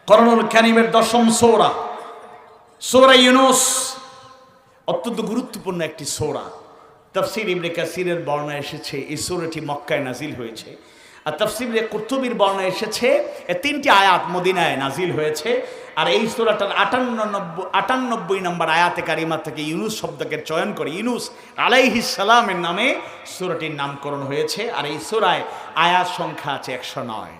কোরআনুল কারীমের 10ম সূরা, সূরা ইউনূস, অত্যন্ত গুরুত্বপূর্ণ একটি সূরা। তাফসীর ইবনে কাসিরের বর্ণনা এসেছে এই সূরাটি মক্কায় নাজিল হয়েছে, আর তাফসীর ইবনে কুরতুবীর বর্ণনা এসেছে এই 3টি আয়াত মদিনায় নাজিল হয়েছে। আর এই সূরাটার 98 নম্বর আয়াতে কারিমা থেকে ইউনূস শব্দকে চয়ন করে ইউনূস আলাইহিস সালামের নামে সূরাটির নামকরণ হয়েছে। আর এই সূরায় আয়াত সংখ্যা আছে 109।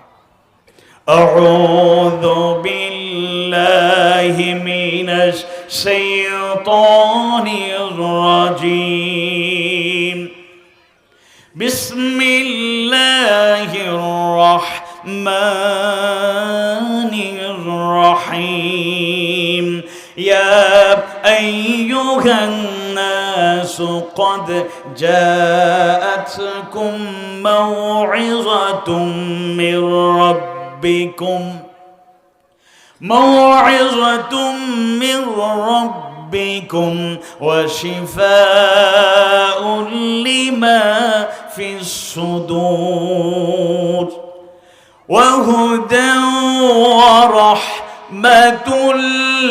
আউযু বিল্লাহি মিনাশ শাইতানির রাজীম। বিসমিল্লাহির রাহমানির রাহিম। ইয়া আইয়ুহান নাসু ক্বাদ জাআতকুম মাউইযাতুম মির রাব্বিকুম ربكم وشفاء لما في الصدور وهدى ورحمة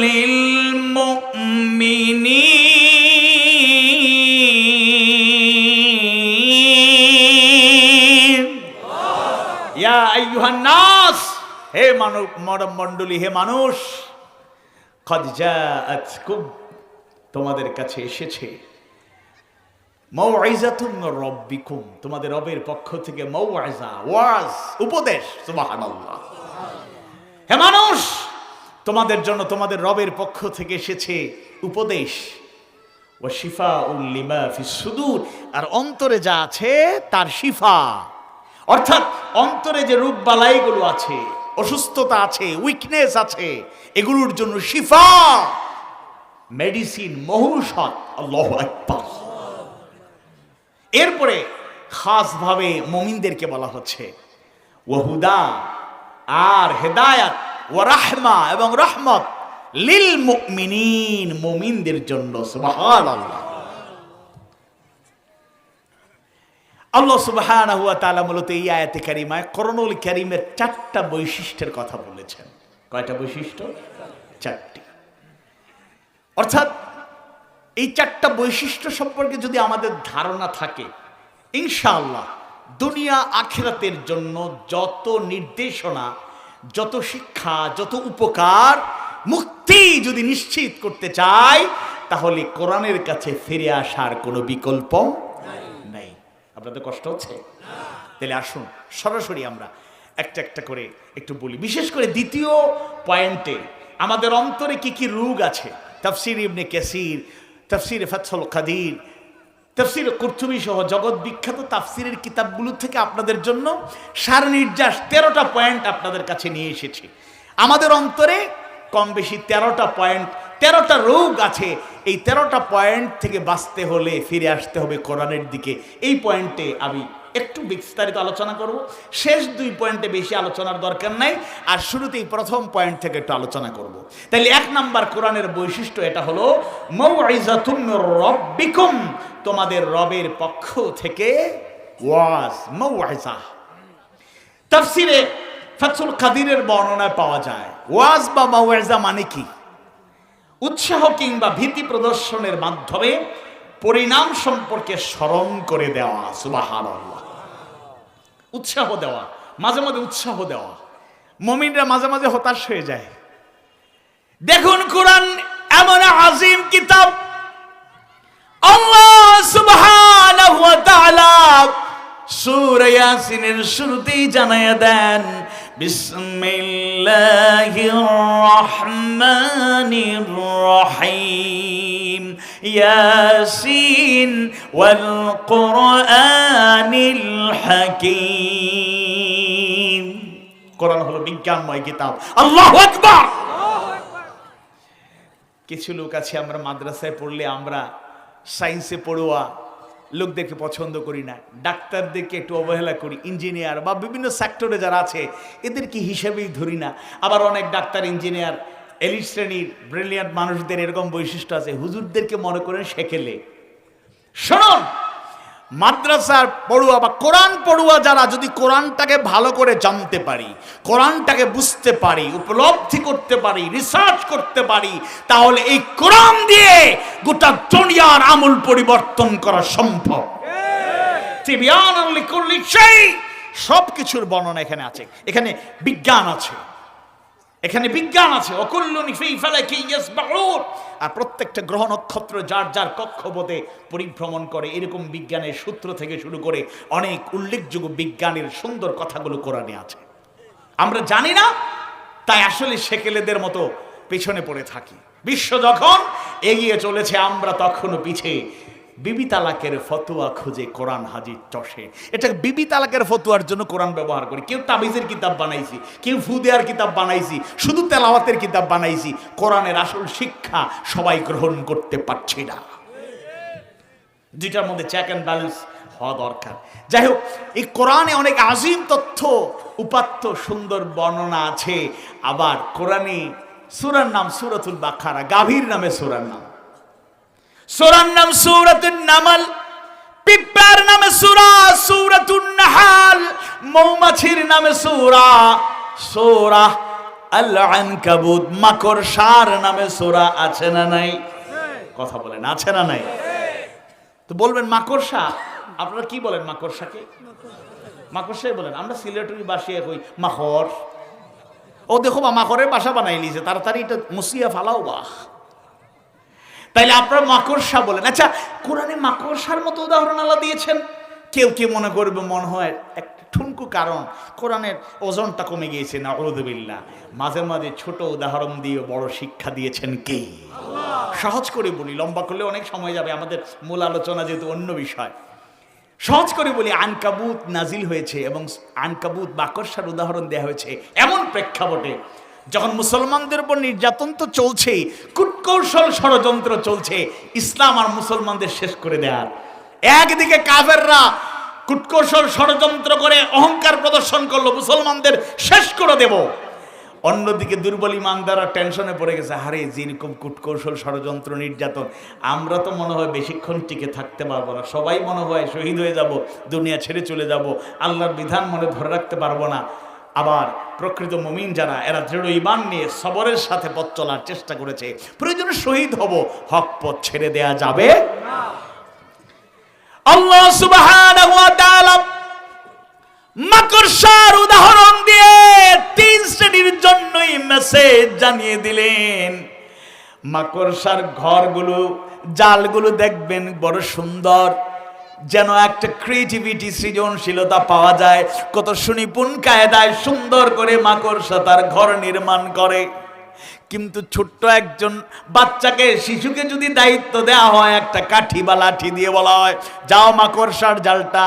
للمؤمنين يا أيها الناس হে মানব মণ্ডলী, হে মানুষ, قد جاءتكم তোমাদের কাছে এসেছে মাউইযাতুম মির রাব্বিকুম তোমাদের রবের পক্ষ থেকে মাউইযা, ওয়াজ, উপদেশ। সুবহানাল্লাহ। হে মানুষ, তোমাদের জন্য তোমাদের রবের পক্ষ থেকে এসেছে উপদেশ। ওয়া শিফাউল লিমা ফিস সুদূর, আর অন্তরে যা আছে তার শিফা, অর্থাৎ অন্তরে যে রোগ বালাইগুলো আছে, অসুস্থতা আছে, উইকনেস আছে, এগুলোর জন্য শিফা, মেডিসিন, মহৌষধ। আল্লাহু আকবার। এরপরে খাস ভাবে মুমিনদেরকে বলা হচ্ছে ওয়াহুদা, আর হেদায়াত, ওয়া রাহমা, এবং রহমত, লিল মুমিনিন, মুমিনদের জন্য। সুবহানাল্লাহ। আল্লাহ সুবহানাহু ওয়া তাআলা মূলত এই আয়াতে কারিমায় কোরআনুল কারীমের 4টা বৈশিষ্ট্যের কথা বলেছেন। কয়টা বৈশিষ্ট্য? 4টি। অর্থাৎ এই 4টা বৈশিষ্ট্য সম্পর্কে যদি আমাদের ধারণা থাকে, ইনশাআল্লাহ দুনিয়া আখিরাতের জন্য যত নির্দেশনা, যত শিক্ষা, যত উপকার, মুক্তি যদি নিশ্চিত করতে চাই, তাহলে কোরআনের কাছে ফিরে আসার কোনো বিকল্প নাই। আপনাদের কষ্ট হচ্ছে? তাহলে আসুন সরাসরি আমরা একটা একটা করে একটু বলি। বিশেষ করে দ্বিতীয় পয়েন্টে আমাদের অন্তরে কি কি রোগ আছে, তাফসীর ইবনে কাসির, তাফসীর ফাতহুল কাদির, তাফসীর কুরতুবী সহ জগৎ বিখ্যাত তাফসীরের কিতাবগুলো থেকে আপনাদের জন্য সারনির্যাস 13টা পয়েন্ট আপনাদের কাছে নিয়ে এসেছি। আমাদের অন্তরে কম বেশি 13টা পয়েন্ট, 13টা রোগ আছে। এই 13টা পয়েন্ট থেকে বাঁচতে হলে ফিরে আসতে হবে কোরআনের দিকে। এই পয়েন্টে আমি একটু বিস্তারিত আলোচনা করব। শেষ 2 পয়েন্টে বেশি আলোচনার দরকার নাই, আর শুরুতেই প্রথম পয়েন্ট থেকে একটু আলোচনা করব। তাহলে 1 নাম্বার কোরআনের বৈশিষ্ট্য এটা হলো মাউইযাতুম মির রাব্বিকুম, তোমাদের রবের পক্ষ থেকে ওয়াজ, মাউইযা। তাফসীরে ফাতহুল কাদিরের বর্ণনায় পাওয়া যায় ওয়াজ বা মাউইযা মানে কি? উৎসাহ কিংবা ভীতি প্রদর্শনের মাধ্যমে পরিণাম সম্পর্কে স্মরণ করে দেওয়া। সুবহানাল্লাহ। উৎসাহ দেওয়া, মাঝে মাঝে উৎসাহ দেওয়া। মুমিনরা মাঝে মাঝে হতাশ হয়ে যায়। দেখুন, কোরআন এমন আজিম কিতাব, আল্লাহ সুবহানাহু ওয়া তাআলা সূরা ইয়াসিনের শুরুতেই জানায়া দেন, বিসমিল্লাহির রহমানির রহিম, ইয়াসিন ওয়াল কুরআনিল হাকীম। কোরআন হলো বিজ্ঞানময় কিতাব। আল্লাহু আকবার। কিছু লোক আছে, আমরা মাদ্রাসায় পড়লে আমরা সায়েন্সে পড়ুয়া লোকদেরকে পছন্দ করি না, ডাক্তারদেরকে একটু অবহেলা করি, ইঞ্জিনিয়ার বা বিভিন্ন সেক্টরে যারা আছে এদেরকে হিসেবেই ধরি না। আবার অনেক ডাক্তার, ইঞ্জিনিয়ার, এলিট শ্রেণীর ব্রিলিয়ান্ট মানুষদের এরকম বৈশিষ্ট্য আছে, হুজুরদেরকে মনে করেন সেকেলে। শুনুন, মাদ্রাসার পড়ুয়া বা কোরআন পড়ুয়া যারা যদি কোরআনটাকে ভালো করে জানতে পারি, কোরআনটাকে বুঝতে পারি, উপলব্ধি করতে পারি, রিসার্চ করতে পারি, তাহলে এই কোরআন দিয়ে গোটা দুনিয়ার আমূল পরিবর্তন করা সম্ভব। তিবিয়ানান লিকুল্লি শাই, সবকিছুর বর্ণনা এখানে আছে। এখানে বিজ্ঞান আছে, এখানে বিজ্ঞান আছে। অকুল্লুন ফি ফালাকি ইয়াসবাহুন, আর প্রত্যেকটা গ্রহ নক্ষত্র যার যার কক্ষপথে পরিভ্রমণ করে, এরকম বিজ্ঞানের সূত্র থেকে শুরু করে অনেক উল্লেখযোগ্য বিজ্ঞানের সুন্দর কথাগুলো কোরআনে আছে। আমরা জানি না, তাই আসলে সেকেলেদের মতো পেছনে পড়ে থাকি। বিশ্ব যখন এগিয়ে চলেছে, আমরা তখনও পিছিয়ে। বিবি তালাকের ফতোয়া খুঁজে কোরআন হাজির চষে। এটা বিবি তালাকের ফতোয়ার জন্য কোরআন ব্যবহার করি। কেউ তাবিজের কিতাব বানাইছি, কেউ ফু দেওয়ার কিতাব বানাইছি, শুধু তেলাওয়াতের কিতাব বানাইছি। কোরআনের আসল শিক্ষা সবাই গ্রহণ করতে পারছি না। দুইটার মধ্যে চেক অ্যান্ড ব্যালেন্স হওয়া দরকার। যাই হোক, এই কোরআনে অনেক আজিম তথ্য উপাত্ত সুন্দর বর্ণনা আছে। আবার কোরআনে সূরার নাম সূরাতুল বাকারা, গাভীর নামে সূরার নাম। সূরার নাম সূরাতুন নামল, পিঁপড়ার নামে সূরা সূরাতুন নাহাল, মৌমাছির নামে সূরা আল আনকাবুত, মাকড়সার নামে সূরা আছে না নাই? কথা বলেন, আছে না নাই? তো বলবেন মাকড়সা, আপনারা কি বলেন মাকড়সাকে? মাকড়সাই বলেন। আমরা সিলেটের বাসিয়ে কই মাখর। ও দেখো বা মাখরের বাসা বানাই লিছে, তাড়াতাড়ি এটা মুসিয়া ফালাও বা। তাইলে আপনারা মাকড়সা বলেন। আচ্ছা, কোরআনে মাকড়সার মতো উদাহরণ আল্লাহ দিয়েছেন। কেউ কেউ মনে করবে মনে হয় একটা ঠুনকু, কারণ কোরআনের ওজনটা কমে গিয়েছে। নাউযুবিল্লাহ। মাঝে মাঝে ছোট উদাহরণ দিয়ে বড় শিক্ষা দিয়েছেন কে? সহজ করে বলি, লম্বা করলে অনেক সময় যাবে, আমাদের মূল আলোচনা যেহেতু অন্য বিষয়। সহজ করে বলি, আনকাবুত নাজিল হয়েছে এবং আনকাবুত মাকড়সার উদাহরণ দেওয়া হয়েছে এমন প্রেক্ষাপটে যখন মুসলমানদের উপর নির্যাতন তো চলছেই, কূটকৌশল ষড়যন্ত্র চলছে ইসলাম আর মুসলমানদের শেষ করে দেয়ার। একদিকে কাফেররা কূটকৌশল ষড়যন্ত্র করে অহংকার প্রদর্শন করলো, মুসলমানদের শেষ করে দেব। অন্যদিকে দুর্বল ইমানদাররা টেনশনে পড়ে গেছে, হারে যেরকম কূটকৌশল ষড়যন্ত্র নির্যাতন, আমরা তো মনে হয় বেশিক্ষণ টিকে থাকতে পারবো না, সবাই মনে হয় শহীদ হয়ে যাব, দুনিয়া ছেড়ে চলে যাব, আল্লাহর বিধান মনে ধরে রাখতে পারবো না। আবার প্রকৃত মুমিন যারা, এরা দৃঢ় ঈমান নিয়ে সবরের সাথে পথ চলার চেষ্টা করেছে, প্রয়োজনে শহীদ হব, হক পথ ছেড়ে দেয়া যাবে না। আল্লাহ সুবহানাহু ওয়া তাআলা মাকড়সার উদাহরণ দিয়ে তিন শ্রেণীর জন্যই মেসেজ জানিয়ে দিলেন। মাকড়সার ঘরগুলো, জালগুলো দেখবেন বড় সুন্দর, যেন একটা ক্রিয়েটিভিটি, সৃজনশীলতা পাওয়া যায়। কত সুনিপুণ কায়দায় সুন্দর করে মাকড়সা তার ঘর নির্মাণ করে। কিন্তু ছোট্ট একজন বাচ্চাকে, শিশুকে যদি দায়িত্ব দেওয়া হয় একটা কাঠি বা লাঠি দিয়ে বলা হয়, যাও মাকড়সার জালটা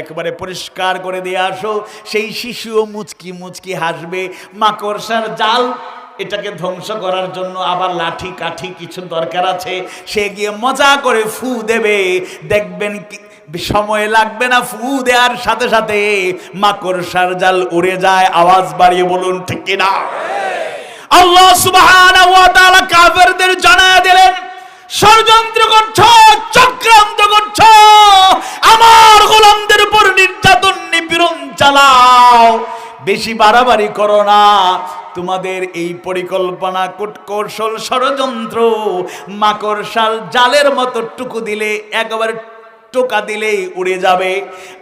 একবারে পরিষ্কার করে দিয়ে আসো, সেই শিশুও মুচকি মুচকি হাসবে। মাকড়সার জাল এটাকে ধ্বংস করার জন্য আবার লাঠি কাঠি কিছু দরকার আছে, সে গিয়ে মজা করে ফু দেবে, দেখবেন সময় লাগবে না, ফু দেওয়ার সাথে সাথে মাকড়সার জাল উড়ে যায়। আওয়াজ বাড়িয়ে বলুন ঠিক কিনা? আল্লাহ সুবহানাহু ওয়া তাআলা কাফেরদের জানায় দিলেন, ষড়যন্ত্র করছো, চক্রান্ত করছো, আমার গোলামদের উপর নির্যাতন নিপীড়ন চালাও, বেশি বাড়াবাড়ি করো না। তোমাদের এই পরিকল্পনা, কূটকৌশল, ষড়যন্ত্র মাকড়সার জালের মতো টুকু দিলে, একেবারে টোকা দিলেই উড়ে যাবে।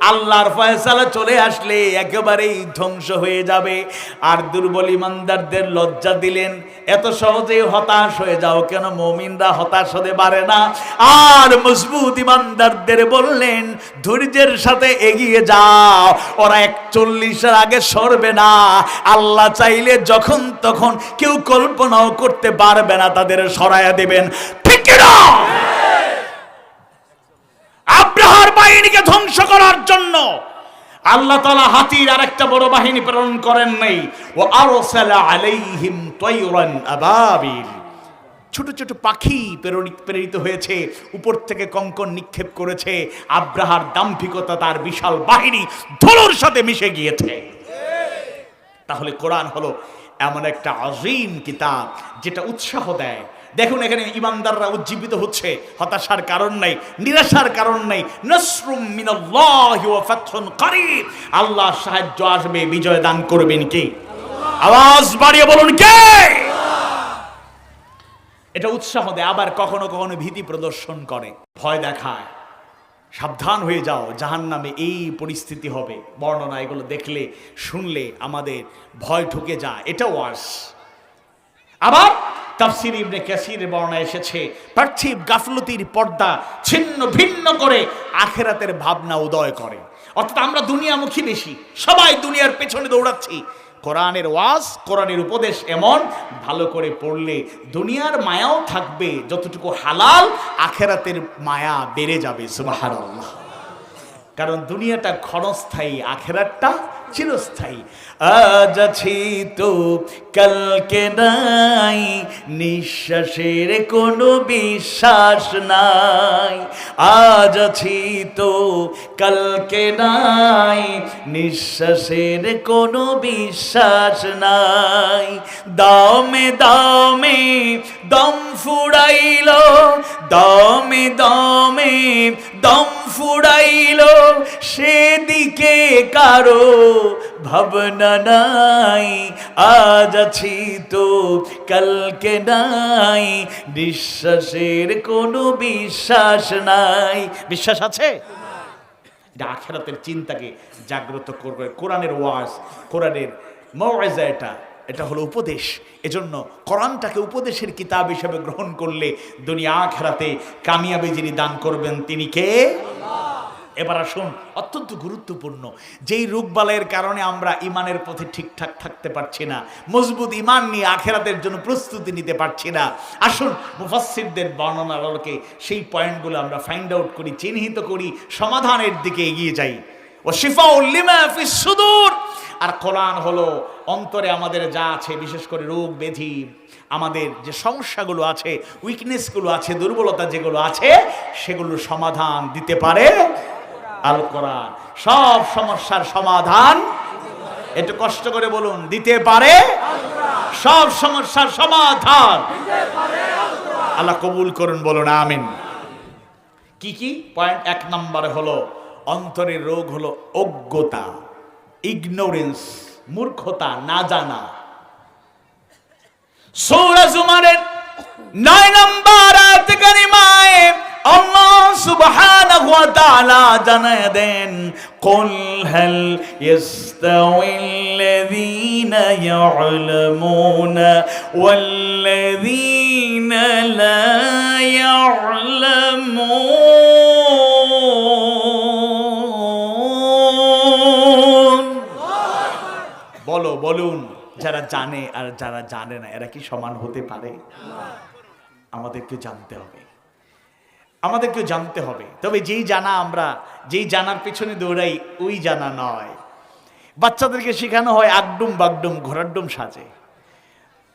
আল্লাহর ফয়সালা চলে আসলে একেবারেই ধ্বংস হয়ে যাবে। আর দুর্বল ইমানদারদের লজ্জা দিলেন, এত সহজে হতাশ হয়ে যাও কেন? মুমিনরা হতাশ হতে পারে না। আর মজবুত ইমানদারদের বললেন, ধৈর্যের সাথে এগিয়ে যাও, ওরা 41-এর আগে সরবে না। আল্লাহ চাইলে যখন তখন, কেউ কল্পনাও করতে পারবে না, তাদের সরায়া দেবেন। ঠিক না? আব্রাহার বাহিনীকে ধ্বংস করার জন্য আল্লাহ তাআলা হাতির আরেকটা বড় বাহিনী প্রেরণ করেন নাই। ওয়া আরসালা আলাইহিম তায়রান আবাবিল, ছোট ছোট পাখি প্রেরিত হয়েছে, উপর থেকে কঙ্কর নিক্ষেপ করেছে। আব্রাহার দাম্ভিকতা, তার বিশাল বাহিনী ধুলোর সাথে মিশে গিয়েছে। তাহলে কোরআন হলো এমন একটা আযীম কিতাব যেটা উৎসাহ দেয়, দেখুন এখানে ইমানদাররা উজ্জীবিত হচ্ছে, হতাশার কারণ নাই, নিরাশার কারণ নাই। নাসরুম মিনাল্লাহি ওয়া ফাতহুন করিব, আল্লাহর সাহায্য আসবে, বিজয় দান করবেন কে? আওয়াজ বাড়িয়ে বলুন কে? এটা উৎসাহ দেয়। আবার কখনো কখনো ভীতি প্রদর্শন করে, ভয় দেখায়, সাবধান হয়ে যাও, জাহান্নামে এই পরিস্থিতি হবে। বর্ণনা এগুলো দেখলে শুনলে আমাদের ভয় ঢুকে যায়, এটা ওয়াজ। আবার তাফসীর ইবনে কাসীরের বর্ণনা এসেছে, পার্থিব গাফলতির পর্দা ছিন্ন ভিন্ন করে আখিরাতের ভাবনা উদয় করে। অর্থাৎ আমরা দুনিয়ামুখী বেশি, সবাই দুনিয়ার পেছনে দৌড়াচ্ছি। কোরআনের ওয়াজ, কোরআনের উপদেশ এমন, ভালো করে পড়লে দুনিয়ার মায়াও থাকবে যতটুকু হালাল, আখিরাতের মায়া বেড়ে যাবে। সুবহানাল্লাহ। কারণ দুনিয়াটা ক্ষণস্থায়ী, আখিরাতটা চিরস্থায়ী। আজ আছি তো কালকে নাই, নিঃশ্বাসের কোনো বিশ্বাস নাই। আজ আছি তো কালকে নাই, নিঃশ্বাসের কোনো বিশ্বাস নাই। দমে দমে দম ফুরাইল, দমে দমে দম ফুরাইল, সেদিকে কারো ভাবনা নাই। আজ আছি তো কালকে নাই, বিশ্বাসের কোনো বিশ্বাস নাই। বিশ্বাস আছে? এটা আখিরাতের চিন্তাকে জাগ্রত করবে। কোরআনের ওয়াজ, কোরআনের মওয়াইজা, এটা হলো উপদেশ। এজন্য কোরআনটাকে উপদেশের কিতাব হিসেবে গ্রহণ করলে দুনিয়া আখিরাতে কামিয়াবি যিনি দান করবেন তিনি কে? এবার আসুন, অত্যন্ত গুরুত্বপূর্ণ, যেই রোগবালাইয়ের কারণে আমরা ইমানের পথে ঠিকঠাক থাকতে পারছি না, মজবুত ইমান নিয়ে আখিরাতের জন্য প্রস্তুতি নিতে পারছি না, আসুন মুফাসসিরদের বর্ণনার আলোকে সেই পয়েন্টগুলো আমরা ফাইন্ড আউট করি, চিহ্নিত করি, সমাধানের দিকে এগিয়ে যাই। ও শিফাউল লিমা ফিস সুদূর। আর কোরআন হলো অন্তরে আমাদের যা আছে, বিশেষ করে রোগ ব্যাধি, আমাদের যে সমস্যাগুলো আছে, উইকনেসগুলো আছে, দুর্বলতা যেগুলো আছে, সেগুলোর সমাধান দিতে পারে আল কোরআন। সব সমস্যার সমাধান, একটু কষ্ট করে বলুন, দিতে পারে। সব সমস্যার সমাধান আল্লাহ কবুল করুন, বলুন আমিন। কি কি পয়েন্ট? 1 নম্বরে হলো অন্তরের রোগ হলো অজ্ঞতা, ইগনোরেন্স, মূর্খতা, না জানা। সূরা জুমারের 9 নম্বর আয়াত কারিমায়ে আল্লাহ সুবহানাহু ওয়া তাআলা জানায় দেন, কুল হাল ইস্তাউইল্লাযীনা ইয়া'লামুনা ওয়াল্লাযীনা লা ইয়া'লামুন। বলুন, যারা জানে আর যারা জানে না, এরা কি সমান হতে পারে? আমাদেরকে জানতে হবে, আমাদেরকে জানতে হবে। তবে যেই জানা, আমরা যেই জানার পেছনে দৌড়াই, ওই জানা নয়। বাচ্চাদেরকে শেখানো হয় আগডুম বাগডুম, ঘোড়ার ডুম সাজে।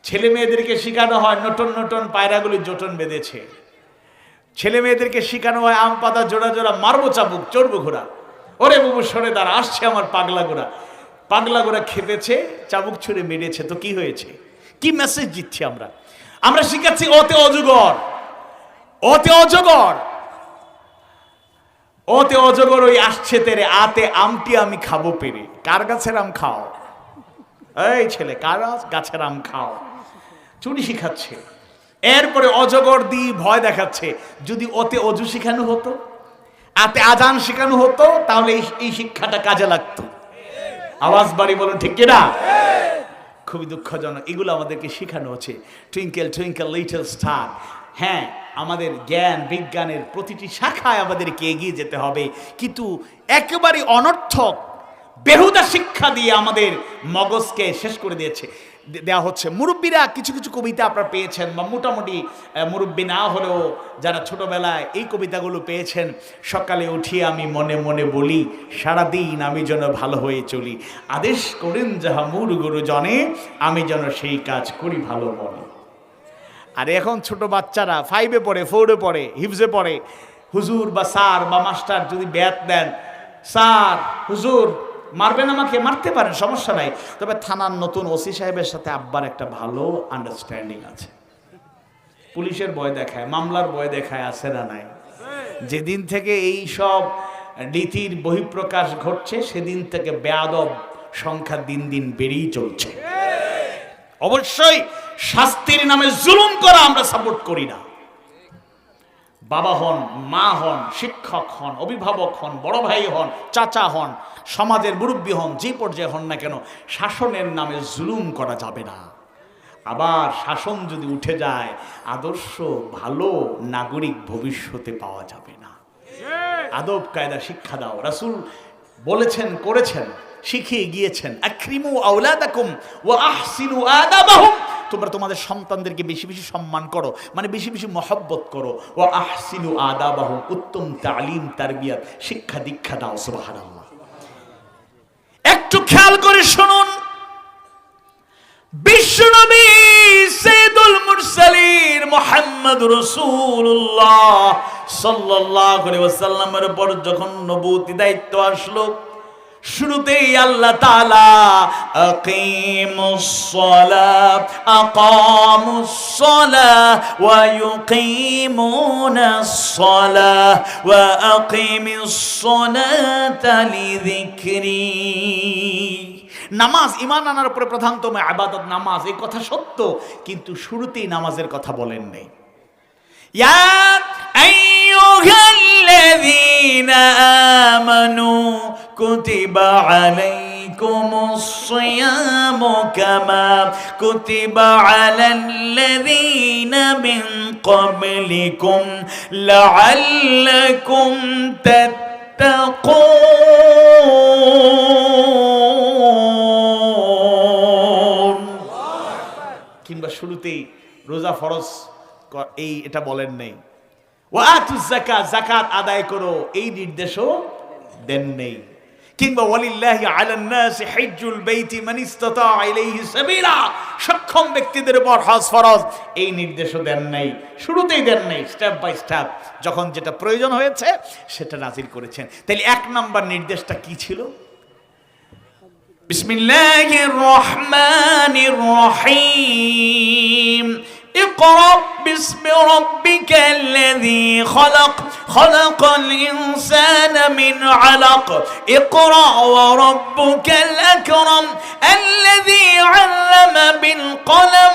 ছেলে মেয়েদেরকে শেখানো হয় নটন নটন পায়রাগুলি জোটন বেঁধেছে। ছেলে মেয়েদেরকে শেখানো হয় আম পাতা জোড়া জোড়া, মারবো চাবুক, চড়বো ঘোড়া। ওরে বাবু সরে দাঁড়া, আসছে আমার পাগলা ঘোড়া। পাগলা ঘোড়া খেপেছে, চাবুক ছুঁড়ে মেরেছে, তো কি হয়েছে? কি মেসেজ দিচ্ছি আমরা? আমরা শিখাচ্ছি ওতে অজগর, ওতে অজগর, ওতে অজগর ওই আসছে তেরে, আতে আমটি আমি খাবো পেরে। কার গাছের আম খাও? এই ছেলে, কার গাছের আম খাও? চুরি শিখাচ্ছে। এরপরে অজগর দিয়ে ভয় দেখাচ্ছে। যদি ওতে অজু শেখানো হতো, আতে আজান শেখানো হতো, তাহলে এই শিক্ষাটা কাজে লাগতো। আওয়াজ বাড়ি বলুন, ঠিক কিনা? খুবই দুঃখজনক, এগুলো আমাদেরকে শেখানো হচ্ছে। Twinkle twinkle little star. হ্যাঁ, আমাদের জ্ঞান বিজ্ঞানের প্রতিটি শাখায় আমাদেরকে এগিয়ে যেতে হবে, কিন্তু একেবারে অনর্থক বেহুদা শিক্ষা দিয়ে আমাদের মগজকে শেষ করে দেওয়া হচ্ছে। মুরব্বীরা কিছু কিছু কবিতা আপনারা পেয়েছেন, বা মোটামুটি মুরব্বী না হলেও যারা ছোটবেলায় এই কবিতাগুলো পেয়েছেন। সকালে উঠিয়ে আমি মনে মনে বলি, সারাদিন আমি যেন ভালো হয়ে চলি। আদেশ করেন যাহা মূর গুরুজনে, আমি যেন সেই কাজ করি ভালো মনে। আর এখন ছোট বাচ্চারা 5-এ পড়ে, 4-এ পড়ে, হিফজে পড়ে, হুজুর বা স্যার বা মাস্টার যদি ব্যাত দেন, স্যার হুজুর মারবেন আমাকে, মারতে পারেন, সমস্যা নাই। তবে থানার নতুন ওসি সাহেবের সাথে আব্বার একটা ভালো আন্ডারস্ট্যান্ডিং আছে। পুলিশের ভয় দেখায়, মামলার ভয় দেখায়, আছে না নাই? যেদিন থেকে এই সব নীতির বহিঃপ্রকাশ ঘটছে সেদিন থেকে বেয়াদব সংখ্যা দিন দিন বেড়েই চলছে। অবশ্যই শাস্তির নামে জুলুম করা আমরা সাপোর্ট করি না। বাবা হন, মা হন, শিক্ষক হন, অভিভাবক হন, বড় ভাই হন, চাচা হন, সমাজের মুরব্বী হন, যে পর্যায়ে হন না কেন, শাসনের নামে জুলুম করা যাবে না। আবার শাসন যদি উঠে যায়, আদর্শ ভালো নাগরিক ভবিষ্যতে পাওয়া যাবে না। আদব কায়দা শিক্ষা দাও। রাসূল বলেছেন, করেছেন, শিখিয়ে গিয়েছেন, আকরিমু আওলাদাকুম ওয়া আহসিনু আদাবাহুম, তোমরা তোমাদের সন্তানদেরকে বেশি বেশি সম্মান করো, মানে বেশি বেশি মহব্বত করো। ওয়া আহসিনু আদাবাহুম, উত্তম তালিম তারবিয়াত শিক্ষা দীক্ষা দাও। সুবহানাল্লাহ। একটু খেয়াল করে শুনুন, বিশ্বনবী সাইয়্যিদুল মুরসালিন মুহাম্মদ রাসূলুল্লাহ সাল্লাল্লাহু আলাইহি ওয়াসাল্লামের উপর যখন নবুয়তি দায়িত্ব আসলো, শুরুতেই আল্লাহ তাআলা আকিমুস সালাত আকামুস সালাহ ওয়া ইউকিমুনাস সালাহ ওয়া আকিমিস সালাতা লিযিকরি। নামাজ ঈমান আনার উপরে প্রধানতম ইবাদত নামাজ, এই কথা সত্য, কিন্তু শুরুতেই নামাজের কথা বলেন নাই। ইয়া আইয়ুহাল্লাযীনা আমানু কুতিবা আলাইকুমুস সিয়ামু কামা কুতিবা আলাল্লাযীনা মিন ক্বাবলিকুম লাআল্লাকুম তাত্তাকুন। কিংবা শুরুতেই রোজা ফরজ এটা বলেন নেই। ওয়া আতুজ যাকাত, যাকাত আদায় করো, এই নির্দেশও দেন নেই। কিংবা ওয়ালিল্লাহি আলান নাসি হিজ্জুল বাইতি মান ইসতাতা ইলাইহি সাবিলা, সক্ষম ব্যক্তিদের উপর হজ ফরজ, এই নির্দেশও দেন নাই। শুরুতেই দেন নাই, স্টেপ বাই স্টেপ যখন যেটা প্রয়োজন হয়েছে সেটা নাযিল করেছেন। তাহলে এক নাম্বার নির্দেশটা কি ছিল? বিসমিল্লাহির রহমানির রহিম। اقرأ باسم ربك الذي خلق خلق الإنسان من علق اقرأ وربك الأكرم الذي علم بالقلم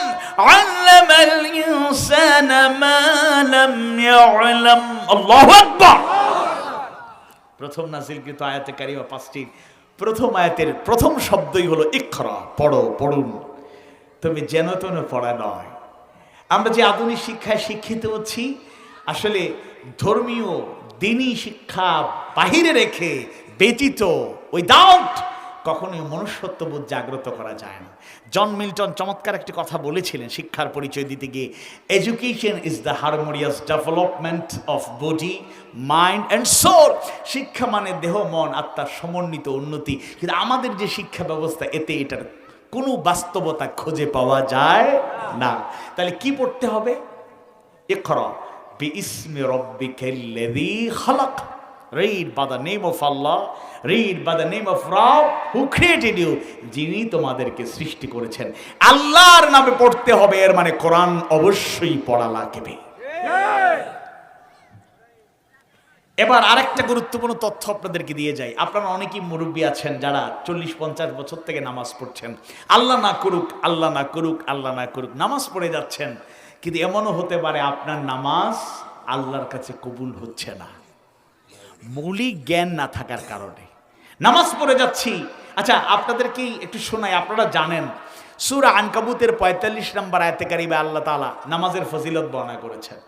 علم الإنسان ما لم يعلم الله أكبر। প্রথম নাযিলকৃত আয়াতে কারিমা 5টি। প্রথম আয়াতের প্রথম শব্দই হলো ইকরা, পড়ো, পড়ুন। তুমি যেন তেন পড়া নয়। আমরা যে আধুনিক শিক্ষায় শিক্ষিত হচ্ছি, আসলে ধর্মীয় দ্বীনি শিক্ষা বাহিরে রেখে ব্যতীত উইদাউট কখনোই মনুষ্যত্ববোধ জাগ্রত করা যায় না। জন মিল্টন চমৎকার একটি কথা বলেছিলেন শিক্ষার পরিচয় দিতে গিয়ে, education is the harmonious development of body mind and soul. শিক্ষা মানে দেহ মন আত্মার সমন্বিত উন্নতি। কিন্তু আমাদের যে শিক্ষা ব্যবস্থা, এতে এটার কোনো বাস্তবতা খুঁজে পাওয়া যায় না। তাহলে কি পড়তে হবে? ইকরা বিইসমি রাব্বিকাল্লাযী খালাক। Read by the name of Allah, read by the name of Rabb who created you, যিনি তোমাদেরকে সৃষ্টি করেছেন। আল্লাহর নামে পড়তে হবে, এর মানে কোরআন অবশ্যই পড়া লাগবে। এবার আরেকটা গুরুত্বপূর্ণ তথ্য আপনাদেরকে দিয়ে যাই। আপনারা অনেকেই মুরব্বী আছেন যারা 40-50 বছর থেকে নামাজ পড়ছেন। আল্লাহ না করুক, আল্লাহ না করুক, আল্লাহ না করুক নামাজ পড়ে যাচ্ছেন, কিন্তু এমনও হতে পারে আপনার নামাজ আল্লাহর কাছে কবুল হচ্ছে না, মৌলিক জ্ঞান না থাকার কারণে। নামাজ পড়ে যাচ্ছি। আচ্ছা, আপনাদেরকে একটু শোনাই, আপনারা জানেন সূরা আনকাবুতের 45 নম্বর আয়াতে কারিমে আল্লাহ তাআলা নামাজের ফজিলত বর্ণনা করেছেন।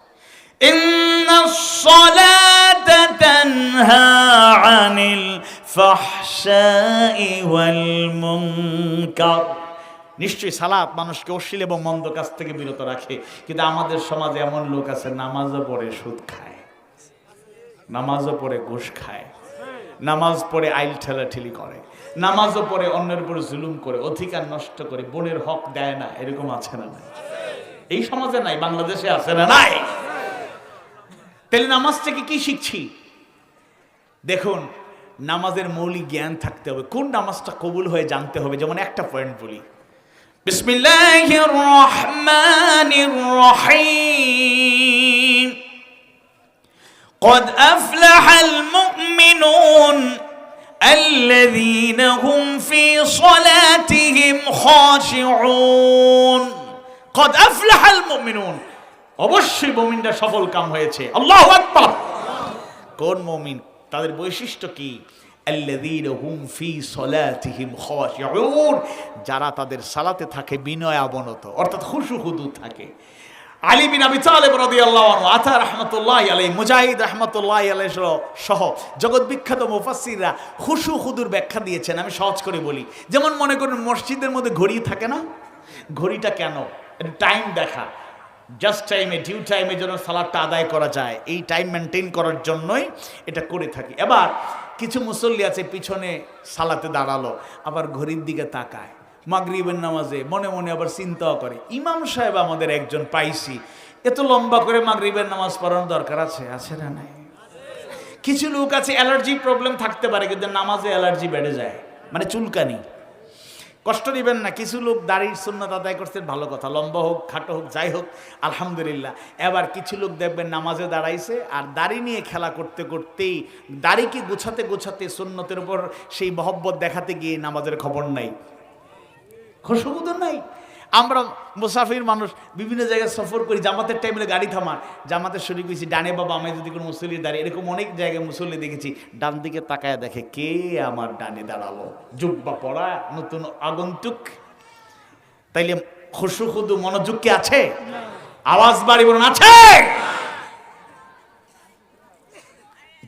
ইন্নাস সালাতা তানহা আনিল ফাহশাই ওয়াল মুনকার। নিশ্চয়ই সালাত মানুষকে অশ্লীল এবং মন্দ কাজ থেকে বিরত রাখে। কিন্তু আমাদের সমাজে এমন লোক আছে, নামাজও পড়ে সুদ খায়, নামাজও পড়ে ঘুষ খায়, নামাজ পড়ে আইল ঠেলাঠেলি করে, নামাজও পড়ে অন্যের উপর জুলুম করে, অধিকার নষ্ট করে, বোনের হক দেয় না। এরকম আছে না নাই? এই সমাজে নাই, বাংলাদেশে আছে না নাই? তাহলে নামাজ থেকে কি শিখছি? দেখুন, নামাজের মৌলিক জ্ঞান থাকতে হবে, কোন নামাজটা কবুল হয়ে জানতে হবে। যেমন একটা পয়েন্ট বলি, বিসমিল্লাহির রহমানির রহিম। قد أفلح المؤمنون الذين هم في صلاتهم خاشعون قد أفلح المؤمنون অবশ্যই মুমিনরা সফল কাম হয়েছে আল্লাহু আকবার কোন মুমিন তাদের বৈশিষ্ট্য কি আল্লাযীনা হুম ফি সলাতিহিম খাশিউন যারা তাদের সালাতে থাকে বিনয় অবনত অর্থাৎ খুশু খুদু থাকে আলী বিন আবি তালেব রাদিয়াল্লাহু আনহু আতা রাহমাতুল্লাহি আলাইহি মুজাহিদ রাহমাতুল্লাহি আলাইহি সহ জগৎ বিখ্যাত মুফাসসিররা খুশু খুদুর ব্যাখ্যা দিয়েছেন আমি সহজ করে বলি যেমন মনে করুন মসজিদের মধ্যে ঘড়ি থাকে না ঘড়িটা কেন টাইম দেখা জাস্ট টাইমে ডিউ টাইমে যেন সালাতটা আদায় করা যায় এই টাইম মেনটেন করার জন্যই এটা করে থাকি এবার কিছু মুসল্লি আছে পিছনে সালাতে দাঁড়ালো আবার ঘড়ির দিকে তাকায় মাগরিবের নামাজে মনে মনে আবার চিন্তাও করে ইমাম সাহেব আমাদের একজন পাইছি এত লম্বা করে মাগরিবের নামাজ পড়ানোর দরকার আছে না নাই কিছু লোক আছে অ্যালার্জি প্রবলেম থাকতে পারে কিন্তু নামাজে অ্যালার্জি বেড়ে যায় মানে চুলকানি কষ্ট নেবেন না কিছু লোক দাড়ির সুন্নাত আদায় করছেন ভালো কথা লম্বা হোক খাটো হোক যাই হোক আলহামদুলিল্লাহ এবার কিছু লোক দেখবেন নামাজে দাঁড়াইছে আর দাড়ি নিয়ে খেলা করতে করতেই দাড়িকে গোছাতে গোছাতে সুন্নতের উপর সেই মহব্বত দেখাতে গিয়ে নামাজের খবর নাই খুশবুদন নাই আমরা মুসাফির মানুষ বিভিন্ন জায়গায় সফর করি জামাতের টাইমে গাড়ি থামার জামাতের শরীর হয়েছি ডানে বাবা আমি যদি কোনো মুসল্লি দাঁড়িয়ে এরকম অনেক জায়গায় মুসল্লি দেখেছি ডান দিকে তাকায় দেখে কে আমার ডানে দাঁড়ালো জুব্বা পড়া নতুন আগন্তুক তাইলে খুশু খুদু মনোযোগ কি আছে আওয়াজ বাড়ি বলুন আছে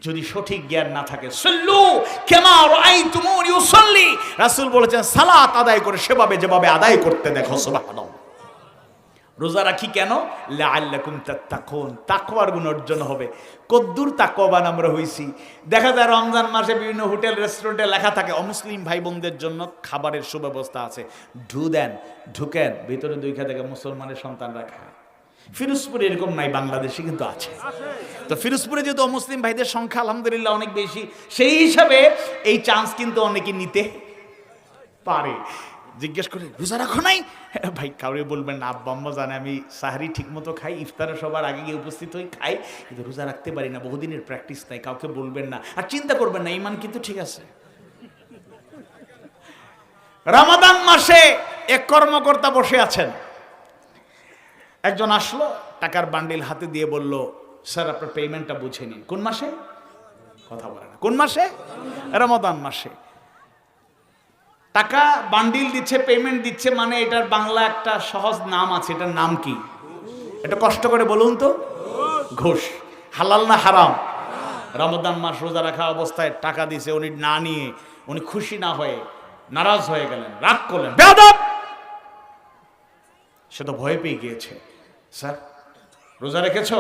যদি সঠিক জ্ঞান না থাকে সল্লু কামা রাআইতুমুনি উসাল্লি রাসূল বলেছেন সালাত আদায় করে সেভাবে যেভাবে আদায় করতে দেখো সুবহানাল্লাহ রোজা রাখি কেন লাআল্লাকুম তাত্তাকুন তাকওয়ার গুণ অর্জন হবে কদ্দুর তাকওয়াবান আমরা হইছি দেখা যায় রমজান মাসে বিভিন্ন হোটেল রেস্টুরেন্টে লেখা থাকে অমুসলিম ভাই বোনদের জন্য খাবারের সুব্যবস্থা আছে ঢুকেন ভিতরে দুই খা থেকে মুসলমানের সন্তানরা খায় ফিরোজপুরে এরকম নাই বাংলাদেশে কিন্তু আছে তো ফিরোজপুরে যেহেতু অমুসলিম ভাইদের সংখ্যা আলহামদুলিল্লাহ অনেক বেশি সেই হিসাবে এই চান্স কিন্তু অনেকে নিতে পারে জিজ্ঞেস করে রোজা রাখো নাই ভাই কাউরে বলবেন না আব্বা আম্মা জানে আমি সাহরি ঠিক মতো খাই ইফতারে সবার আগে গিয়ে উপস্থিত হই খাই কিন্তু রোজা রাখতে পারি না বহুদিনের প্র্যাকটিস নাই কাউকে বলবেন না আর চিন্তা করবেন না ঈমান কিন্তু ঠিক আছে রমাদান মাসে এক কর্মকর্তা বসে আছেন একজন আসলো টাকার বান্ডিল হাতে দিয়ে বলল স্যার আপনার পেমেন্টটা বুঝে নিন কোন মাসে কথা বলে না কোন মাসে রমাদান মাসে টাকা বান্ডিল দিচ্ছে পেমেন্ট দিচ্ছে মানে এটার বাংলা একটা সহজ নাম আছে এটার নাম কি এটা কষ্ট করে বলুন তো ঘুষ হালাল না হারাম রমাদান মাস রোজা রাখা অবস্থায় টাকা দিছে উনি না নিয়ে উনি খুশি না হয়ে নারাজ হয়ে গেলেন রাগ করলেন বেয়াদব সে তো ভয় পেয়ে গিয়েছে স্যার রোজা রেখেছো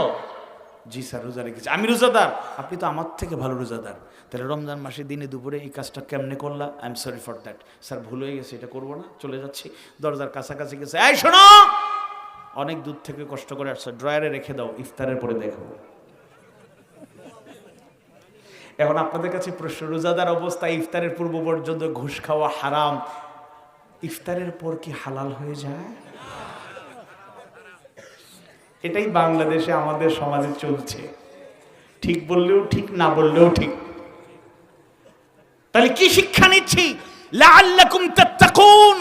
জি স্যার রোজা রেখেছি আমি রোজাদার আপনি তো আমার থেকে ভালো রোজাদার তাহলে রমজান মাসের দিনে দুপুরে এই কাজটা কেমনে করলা I am sorry for that sir ভুল হয়ে গেছে এটা করবো না চলে যাচ্ছি দরজার কাছাকাছি গেছে এই শোনো অনেক দূর থেকে কষ্ট করে আসছে ড্রয়ারে রেখে দাও ইফতারের পরে দেখো এখন আপনাদের কাছে প্রশ্ন রোজাদার অবস্থায় ইফতারের পূর্ব পর্যন্ত ঘুষ খাওয়া হারাম ইফতারের পর কি হালাল হয়ে যায় এটাই বাংলাদেশে আমাদের সমাজে চলছে ঠিক বললেও ঠিক না বললেও ঠিক তাহলে কি শিক্ষা নিচ্ছি লাআল্লাকুম তাত্তাকুন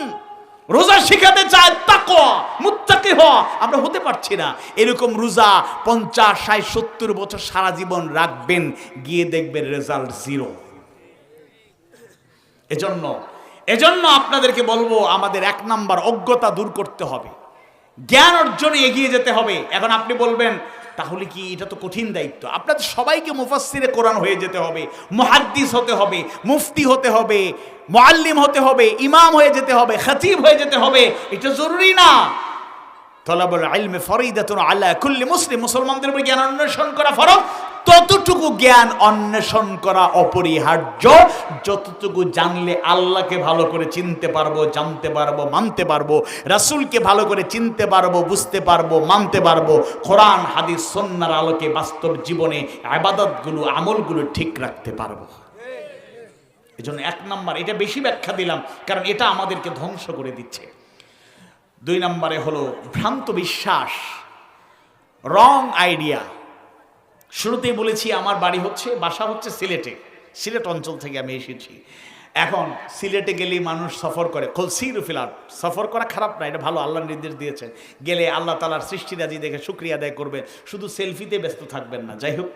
রোজা শিখাতে চায় তাকওয়া মুত্তাকি হওয়া আমরা হতে পারছি না এরকম রোজা 50 60 70 বছর সারা জীবন রাখবেন গিয়ে দেখবেন রেজাল্ট জিরো এজন্য আপনাদেরকে বলবো আমাদের 1 নাম্বার অজ্ঞতা দূর করতে হবে জ্ঞান অর্জনে এগিয়ে যেতে হবে এখন আপনি বলবেন তাহলে কি এটা তো কঠিন দায়িত্ব আপনাদের সবাইকে মুফাসসিরে কোরআন হয়ে যেতে হবে মুহাদ্দিস হতে হবে মুফতি হতে হবে মুআল্লিম হতে হবে ইমাম হয়ে যেতে হবে খতিব হয়ে যেতে হবে এটা জরুরি না তলাবুল ইলমি ফরিদাতুন আলা কুল্লি মুসলিম মুসলমানদের উপর জ্ঞান অন্বেষণ করা ফরজ ততটুকু জ্ঞান অন্বেষণ করা অপরিহার্য যতটুকু জানলে আল্লাহকে ভালো করে চিনতে পারবো জানতে পারবো মানতে পারবো রাসূলকে ভালো করে চিনতে পারবো বুঝতে পারবো মানতে পারবো কোরআন হাদিস সুন্নাহর আলোকে বাস্তব জীবনে ইবাদতগুলো আমলগুলো ঠিক রাখতে পারবো এজন্য 1 নাম্বার এটা বেশি ব্যাখ্যা দিলাম কারণ এটা আমাদেরকে ধ্বংস করে দিচ্ছে 2 নম্বরে হলো ভ্রান্ত বিশ্বাস রং আইডিয়া শুরুতেই বলেছি আমার বাসা হচ্ছে সিলেটে। সিলেট অঞ্চল থেকে আমি এসেছি। এখন সিলেটে গেলেই মানুষ সফর করে, কলসিরুফিলার সফর করা খারাপ না, এটা ভালো, আল্লাহর নির্দেশ দিয়েছেন। গেলে আল্লাহ তাআলার সৃষ্টিরাজি দেখে শুকরিয়া আদায় করবেন, শুধু সেলফিতে ব্যস্ত থাকবেন না। যাই হোক,